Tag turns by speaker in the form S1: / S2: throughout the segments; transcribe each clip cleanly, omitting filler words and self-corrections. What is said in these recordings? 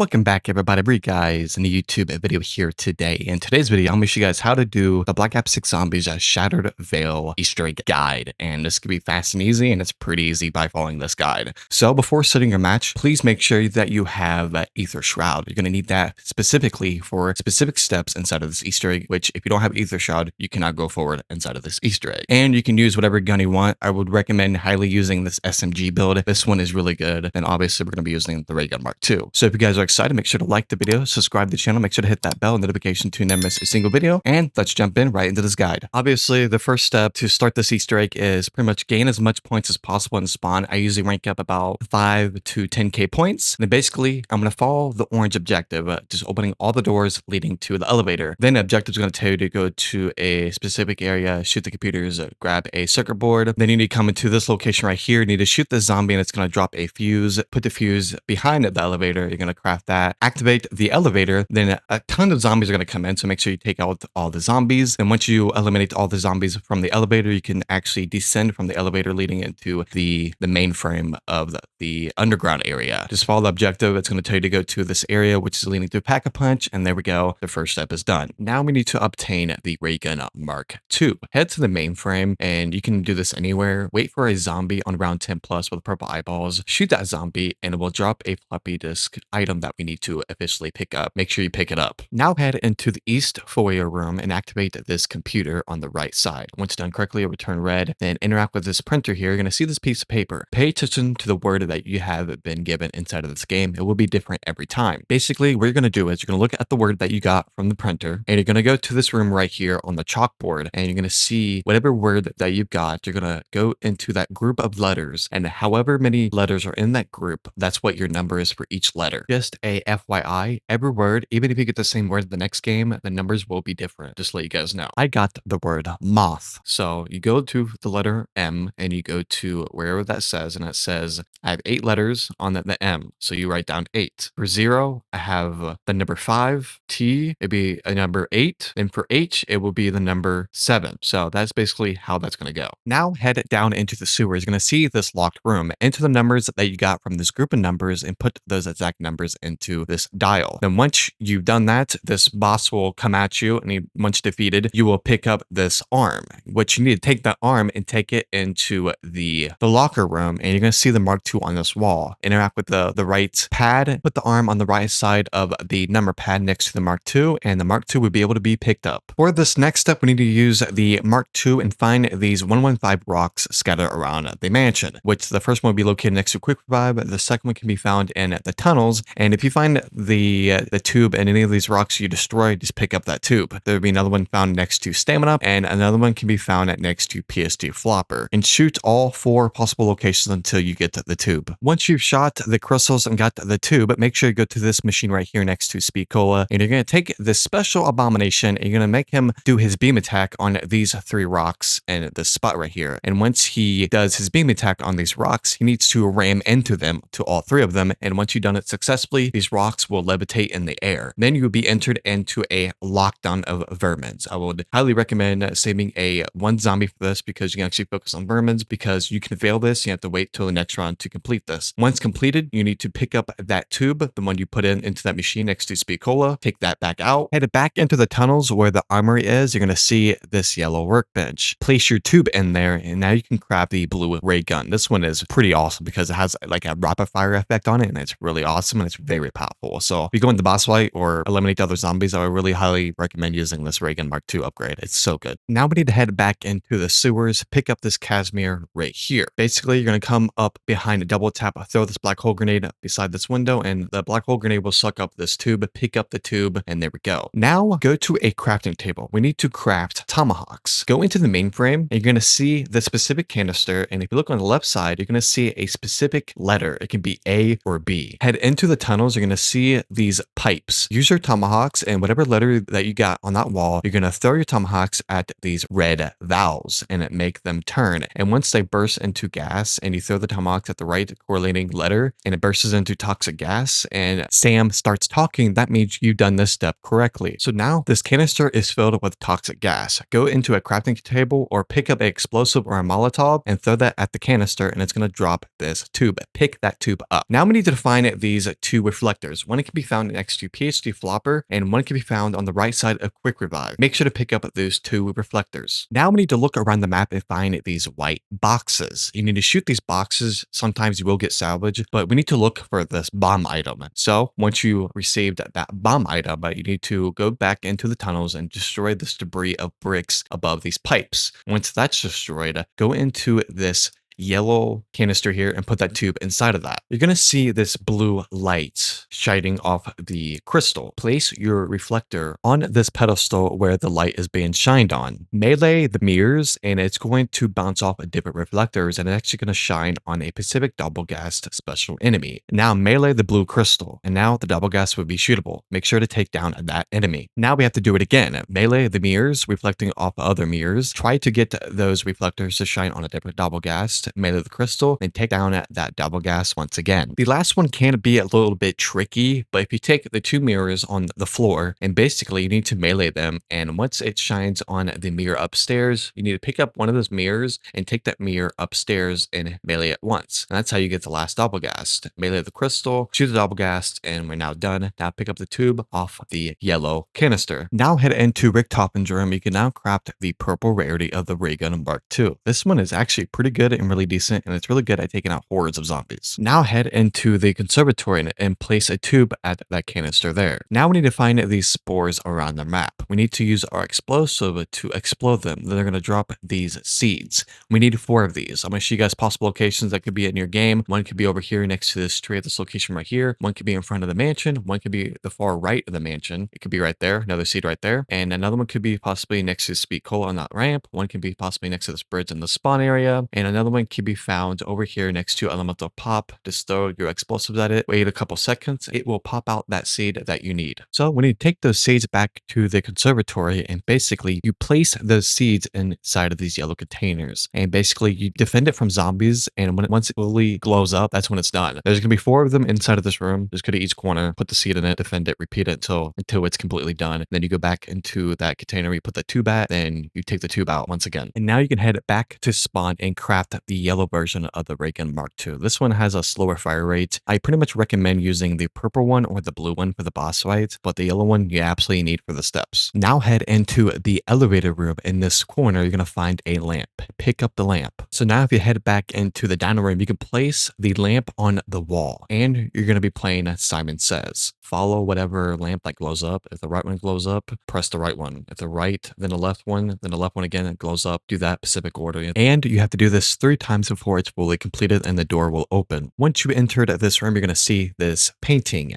S1: Welcome back, everybody. Bree guys in the YouTube video here today. In today's video, I'm going to show you guys how to do the Black Ops 6 Zombies Shattered Veil Easter egg guide. And this could be fast and easy, and it's pretty easy by following this guide. So before starting your match, please make sure that you have Ether Shroud. You're going to need that specifically for specific steps inside of this Easter egg, which if you don't have Ether Shroud, you cannot go forward inside of this Easter egg. And you can use whatever gun you want. I would recommend highly using this SMG build. This one is really good. And obviously, we're going to be using the Ray Gun Mark II. So if you guys are excited, make sure to like the video, subscribe to the channel, make sure to hit that bell notification to never miss a single video, and let's jump in right into this guide. Obviously, the first step to start this Easter egg is pretty much gain as much points as possible in spawn. I usually rank up about 5 to 10k points. And then basically, I'm going to follow the orange objective, just opening all the doors leading to the elevator. Then the objective is going to tell you to go to a specific area, shoot the computers, grab a circuit board. Then you need to come into this location right here. You need to shoot the zombie, and it's going to drop a fuse. Put the fuse behind the elevator. You're going to craft that. Activate the elevator, then a ton of zombies are going to come in, so make sure you take out all the zombies. And once you eliminate all the zombies from the elevator, you can actually descend from the elevator leading into the mainframe of the underground area. Just follow the objective. It's going to tell you to go to this area, which is leading to Pack-a-Punch, and there we go. The first step is done. Now we need to obtain the Ray Gun Mark II. Head to the mainframe, and you can do this anywhere. Wait for a zombie on round 10 plus with purple eyeballs. Shoot that zombie, and it will drop a floppy disk item that we need to officially pick up. Make sure you pick it up. Now head into the East foyer room and activate this computer on the right side. Once done correctly, it'll return red. Then interact with this printer here. You're going to see this piece of paper. Pay attention to the word that you have been given inside of this game. It will be different every time. Basically, what you're going to do is you're going to look at the word that you got from the printer, and you're going to go to this room right here on the chalkboard, and you're going to see whatever word that you've got. You're going to go into that group of letters, and however many letters are in that group, that's what your number is for each letter. Just a FYI, every word, even if you get the same word in the next game, the numbers will be different. Just to let you guys know. I got the word moth. So you go to the letter M and you go to wherever that says, and it says, I have 8 letters on the M. So you write down 8. For 0, I have the number 5. T, it'd be a number 8. And for H, it will be the number 7. So that's basically how that's going to go. Now head down into the sewers. You're going to see this locked room. Enter the numbers that you got from this group of numbers and put those exact numbers into this dial. Then once you've done that, this boss will come at you, and once defeated, you will pick up this arm, which you need to take that arm and take it into the locker room, and you're going to see the Mark II on this wall. Interact with the right pad, put the arm on the right side of the number pad next to the Mark II, and the Mark II will be able to be picked up. For this next step, we need to use the Mark II and find these 115 rocks scattered around the mansion, which the first one will be located next to Quick Revive. The second one can be found in the tunnels, and if you find the tube and any of these rocks you destroy, just pick up that tube. There'll be another one found next to Stamina, and another one can be found next to PSD Flopper. And shoot all 4 possible locations until you get the tube. Once you've shot the crystals and got the tube, make sure you go to this machine right here next to Speed Cola, and you're going to take this special abomination, and you're going to make him do his beam attack on these 3 rocks and this spot right here. And once he does his beam attack on these rocks, he needs to ram into them, to all 3 of them. And once you've done it successfully, these rocks will levitate in the air. Then you will be entered into a lockdown of vermins. I would highly recommend saving a 1 zombie for this, because you can actually focus on vermins, because you can fail this. You have to wait till the next round to complete this. Once completed, you need to pick up that tube, the one you put into that machine next to Speed Cola, take that back out, head back into the tunnels where the armory is. You're going to see this yellow workbench. Place your tube in there, and now you can craft the blue ray gun. This one is pretty awesome because it has like a rapid fire effect on it, and it's really awesome, and it's very powerful. So if you go into boss fight or eliminate other zombies, I would really highly recommend using this Ray Gun Mark II upgrade. It's so good. Now we need to head back into the sewers, pick up this Casimir right here. Basically, you're going to come up behind a double tap, throw this black hole grenade beside this window, and the black hole grenade will suck up this tube. Pick up the tube, and there we go. Now go to a crafting table. We need to craft tomahawks. Go into the mainframe, and you're going to see the specific canister, and if you look on the left side, you're going to see a specific letter. It can be A or B. Head into the tunnels. You're going to see these pipes. Use your tomahawks, and whatever letter that you got on that wall, you're going to throw your tomahawks at these red valves and make them turn. And once they burst into gas, and you throw the tomahawks at the right correlating letter, and it bursts into toxic gas, and Sam starts talking, that means you've done this step correctly. So now this canister is filled with toxic gas. Go into a crafting table or pick up an explosive or a Molotov and throw that at the canister, and it's going to drop this tube. Pick that tube up. Now we need to find these 2 reflectors. One can be found next to PhD Flopper, and one can be found on the right side of Quick Revive. Make sure to pick up those 2 reflectors. Now we need to look around the map and find these white boxes. You need to shoot these boxes. Sometimes you will get salvage, but we need to look for this bomb item. So once you received that bomb item, you need to go back into the tunnels and destroy this debris of bricks above these pipes. Once that's destroyed, go into this yellow canister here and put that tube inside of that. You're going to see this blue light shining off the crystal. Place your reflector on this pedestal where the light is being shined on. Melee the mirrors and it's going to bounce off different reflectors and it's actually going to shine on a Pacific double gassed special enemy. Now melee the blue crystal and now the double gas would be shootable. Make sure to take down that enemy. Now we have to do it again. Melee the mirrors reflecting off other mirrors. Try to get those reflectors to shine on a different double gas. Melee the crystal and take down that double gas once again. The last one can be a little bit tricky, but if you take the 2 mirrors on the floor and basically you need to melee them, and once it shines on the mirror upstairs, you need to pick up one of those mirrors and take that mirror upstairs and melee it once. And that's how you get the last double gas. Melee the crystal, shoot the double gas, and we're now done. Now pick up the tube off the yellow canister. Now head into Rick Toppin's room. You can now craft the purple rarity of the ray gun Mark II. This one is actually pretty good and really decent, and it's really good at taking out hordes of zombies. Now head into the conservatory and place a tube at that canister there. Now we need to find these spores around the map. We need to use our explosive to explode them. Then they're going to drop these seeds. We need 4 of these. I'm going to show you guys possible locations that could be in your game. One could be over here next to this tree at this location right here. One could be in front of the mansion. One could be the far right of the mansion. It could be right there. Another seed right there. And another one could be possibly next to the speed cola on that ramp. One could be possibly next to this bridge in the spawn area. And another one could be found over here next to elemental pop. Just throw your explosives at it, wait a couple seconds, it will pop out that seed that you need. So when you take those seeds back to the conservatory and basically you place those seeds inside of these yellow containers and basically you defend it from zombies, and once it fully glows up, that's when it's done. There's gonna be 4 of them inside of this room. There's gonna be each corner, put the seed in it, defend it, repeat it until it's completely done. Then you go back into that container, you put the tube at, then you take the tube out once again. And now you can head back to spawn and craft the yellow version of the ray gun Mark II. This one has a slower fire rate. I pretty much recommend using the purple one or the blue one for the boss fights, but the yellow one you absolutely need for the steps. Now head into the elevator room. In this corner, you're going to find a lamp. Pick up the lamp. So now if you head back into the dining room, you can place the lamp on the wall and you're going to be playing Simon Says. Follow whatever lamp that glows up. If the right one glows up, press the right one. If the right, then the left one, then the left one again, it glows up. Do that specific order. And you have to do this 3 times before it's fully completed and the door will open. Once you entered this room, you're going to see this painting.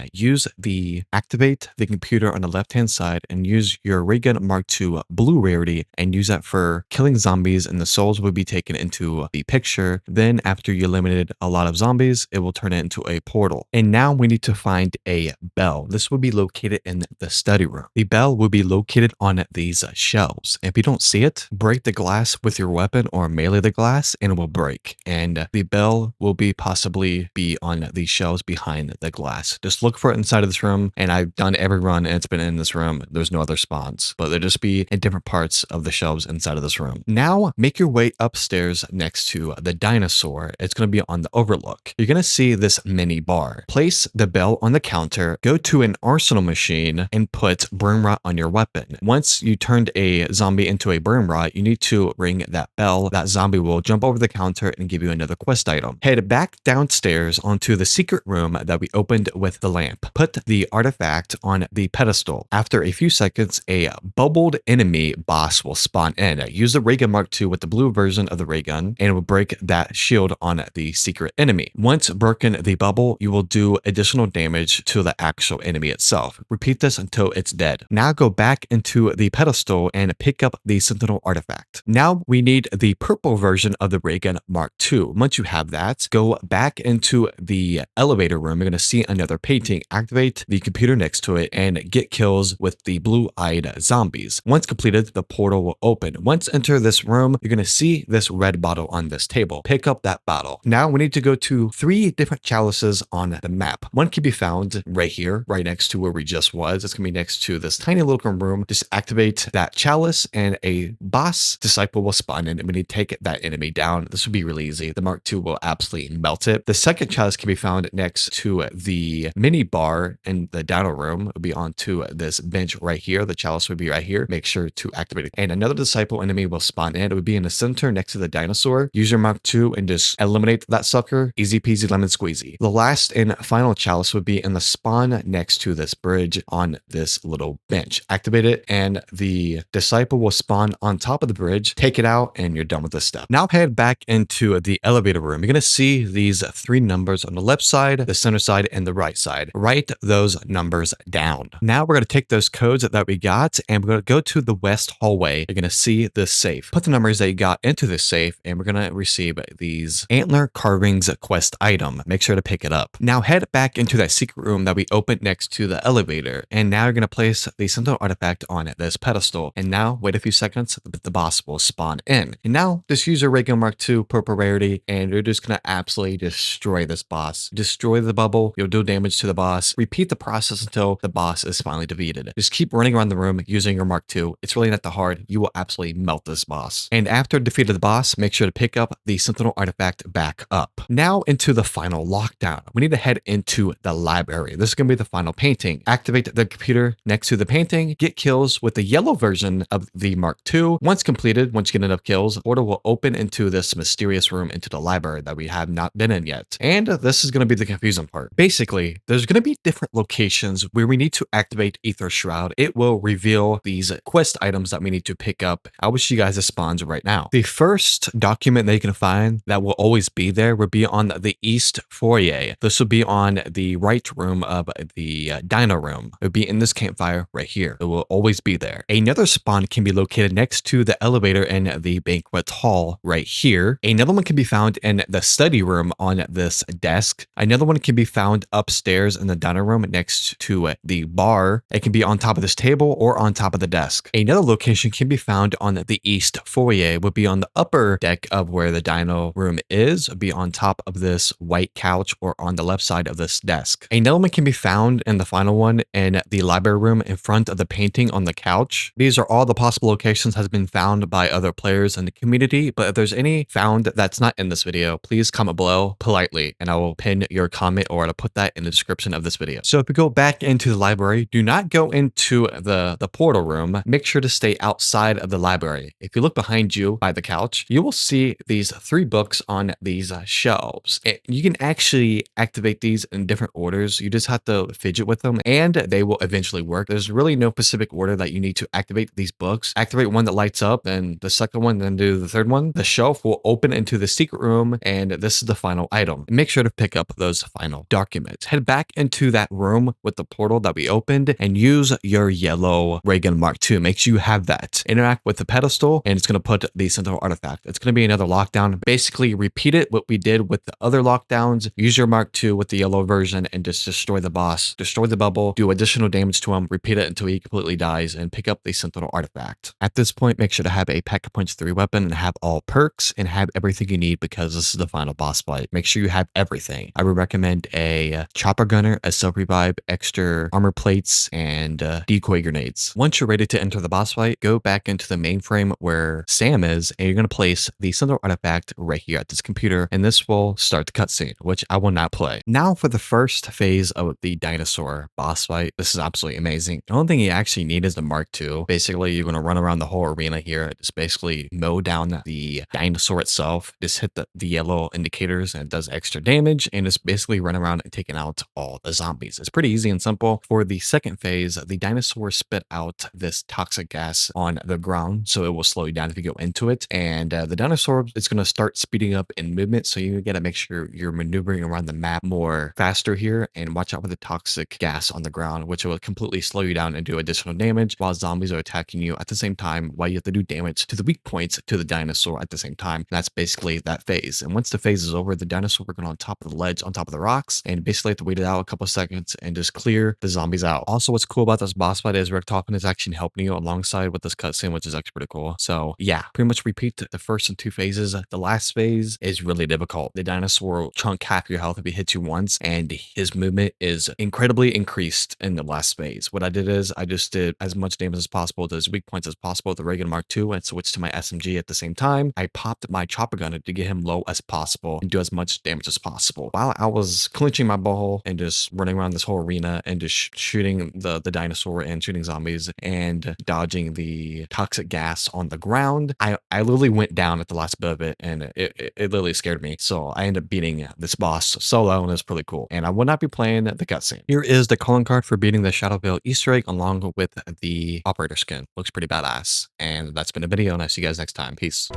S1: Activate the computer on the left hand side and use your ray gun Mark II blue rarity and use that for killing zombies, and the souls will be taken into the picture. Then after you eliminated a lot of zombies, it will turn it into a portal. And now we need to find a bell. This will be located in the study room. The bell will be located on these shelves. If you don't see it, break the glass with your weapon or melee the glass and it will break. And the bell will possibly be on these shelves behind the glass. Just look for it inside of this room, and I've done every run and it's been in this room. There's no other spawns, but they'll just be in different parts of the shelves inside of this room. Now make your way upstairs next to the dinosaur. It's going to be on the overlook. You're going to see this mini bar. Place the bell on the counter, go to an arsenal machine and put burn rot on your weapon. Once you turned a zombie into a burn rot, you need to ring that bell. That zombie will jump over the counter and give you another quest item. Head back downstairs onto the secret room that we opened with the lamp. Put the artifact on the pedestal. After a few seconds, a bubbled enemy boss will spawn in. Use the ray gun Mark II with the blue version of the ray gun and it will break that shield on the secret enemy. Once broken the bubble, you will do additional damage to the actual enemy itself. Repeat this until it's dead. Now go back into the pedestal and pick up the sentinel artifact. Now we need the purple version of the ray gun Mark II. Once you have that, go back into the elevator room. You're going to see another painting. Activate the computer next to it and get kills with the blue-eyed zombies. Once completed, the portal will open. Once enter this room, you're going to see this red bottle on this table. Pick up that bottle. Now we need to go to 3 different chalices on the map. One can be found right here, right next to where we just was. It's going to be next to this tiny little room. Just activate that chalice and a boss disciple will spawn in and we need to take that enemy down. This this would be really easy. The Mark II will absolutely melt it. The second chalice can be found next to the mini bar in the dino room. It would be onto this bench right here. The chalice would be right here. Make sure to activate it. And another disciple enemy will spawn in. It would be in the center next to the dinosaur. Use your Mark II and just eliminate that sucker. Easy peasy lemon squeezy. The last and final chalice would be in the spawn next to this bridge on this little bench. Activate it and the disciple will spawn on top of the bridge. Take it out and you're done with this step. Now head back into the elevator room. You're going to see these 3 numbers on the left side, the center side, and the right side. Write those numbers down. Now we're going to take those codes that we got and we're going to go to the west hallway. You're going to see this safe. Put the numbers that you got into this safe and we're going to receive these antler carvings quest item. Make sure to pick it up. Now head back into that secret room that we opened next to the elevator and now you're going to place the sentinel artifact on this pedestal and now wait a few seconds. The boss will spawn in and now just use your regular Mark II purple rarity and you're just going to absolutely destroy this boss. Destroy the bubble. You'll do damage to the boss. Repeat the process until the boss is finally defeated. Just keep running around the room using your Mark II. It's really not that hard. You will absolutely melt this boss. And after defeating the boss, make sure to pick up the sentinel artifact back up. Now into the final lockdown. We need to head into the library. This is going to be the final painting. Activate the computer next to the painting. Get kills with the yellow version of the Mark II. Once completed, once you get enough kills, the portal will open into this mysterious room into the library that we have not been in yet. And this is going to be the confusing part. Basically, there's going to be different locations where we need to activate Ether Shroud. It will reveal these quest items that we need to pick up. I wish you guys the spawns right now. The first document that you can find that will always be there will be on the east foyer. This will be on the right room of the dino room. It will be in this campfire right here. It will always be there. Another spawn can be located next to the elevator in the banquet hall right here. Another one can be found in the study room on this desk. Another one can be found upstairs in the dino room next to the bar. It can be on top of this table or on top of the desk. Another location can be found on the east foyer. Would be on the upper deck of where the dino room is. Would be on top of this white couch or on the left side of this desk. Another one can be found in the final one in the library room in front of the painting on the couch. These are all the possible locations has been found by other players in the community, but if there's any found that's not in this video, please comment below politely and I will pin your comment or I'll put that in the description of this video. So if you go back into the library, do not go into the portal room. Make sure to stay outside of the library. If you look behind you by the couch, you will see these 3 books on these shelves. You can actually activate these in different orders. You just have to fidget with them and they will eventually work. There's really no specific order that you need to activate these books. Activate one that lights up and the second one, then do the third one. The shelf will open into the secret room and this is the final item. Make sure to pick up those final documents. Head back into that room with the portal that we opened and use your yellow ray gun Mark II. Make sure you have that. Interact with the pedestal and it's going to put the sentinel artifact. It's going to be another lockdown. Basically repeat it what we did with the other lockdowns. Use your Mark II with the yellow version and just destroy the boss. Destroy the bubble. Do additional damage to him. Repeat it until he completely dies and pick up the sentinel artifact. At this point, make sure to have a Pack-a-Punch 3 weapon and have all perks and have everything you need because this is the final boss fight. Make sure you have everything. I would recommend a chopper gunner, a self-revive, extra armor plates, and decoy grenades. Once you're ready to enter the boss fight, go back into the mainframe where Sam is and you're going to place the sentinel artifact right here at this computer and this will start the cutscene, which I will not play. Now for the first phase of the dinosaur boss fight. This is absolutely amazing. The only thing you actually need is the Mark II. Basically, you're going to run around the whole arena here. Just basically mow down the dinosaur itself. Just hit the yellow indicators and it does extra damage and just basically run around and taking out all the zombies. It's pretty easy and simple. For the second phase, the dinosaur spit out this toxic gas on the ground, so it will slow you down if you go into it. And the dinosaur is going to start speeding up in movement, so you got to make sure you're maneuvering around the map more faster here and watch out for the toxic gas on the ground, which will completely slow you down and do additional damage while zombies are attacking you at the same time while you have to do damage to the weak points to the dinosaur at the same time. And that's basically that phase. And once the phase is over, the dinosaur will go on top of the ledge, on top of the rocks, and basically have to wait it out a couple of seconds and just clear the zombies out. Also, what's cool about this boss fight is Rick Talkin is actually helping you alongside with this cutscene, which is actually pretty cool. So yeah, pretty much repeat the first and 2 phases. The last phase is really difficult. The dinosaur will chunk half your health if he hits you once, and his movement is incredibly increased in the last phase. What I did is I just did as much damage as possible to his weak points as possible with the ray gun Mark II and switched to my SMG at the same time. I popped my my chopper gun to get him low as possible and do as much damage as possible. While I was clinching my bow and just running around this whole arena and just shooting the dinosaur and shooting zombies and dodging the toxic gas on the ground, I literally went down at the last bit of it, and it literally scared me. So I ended up beating this boss solo, and it was pretty cool. And I will not be playing the cutscene. Here is the calling card for beating the Shadow Veil Easter egg along with the operator skin. Looks pretty badass. And that's been a video, and I'll see you guys next time. Peace.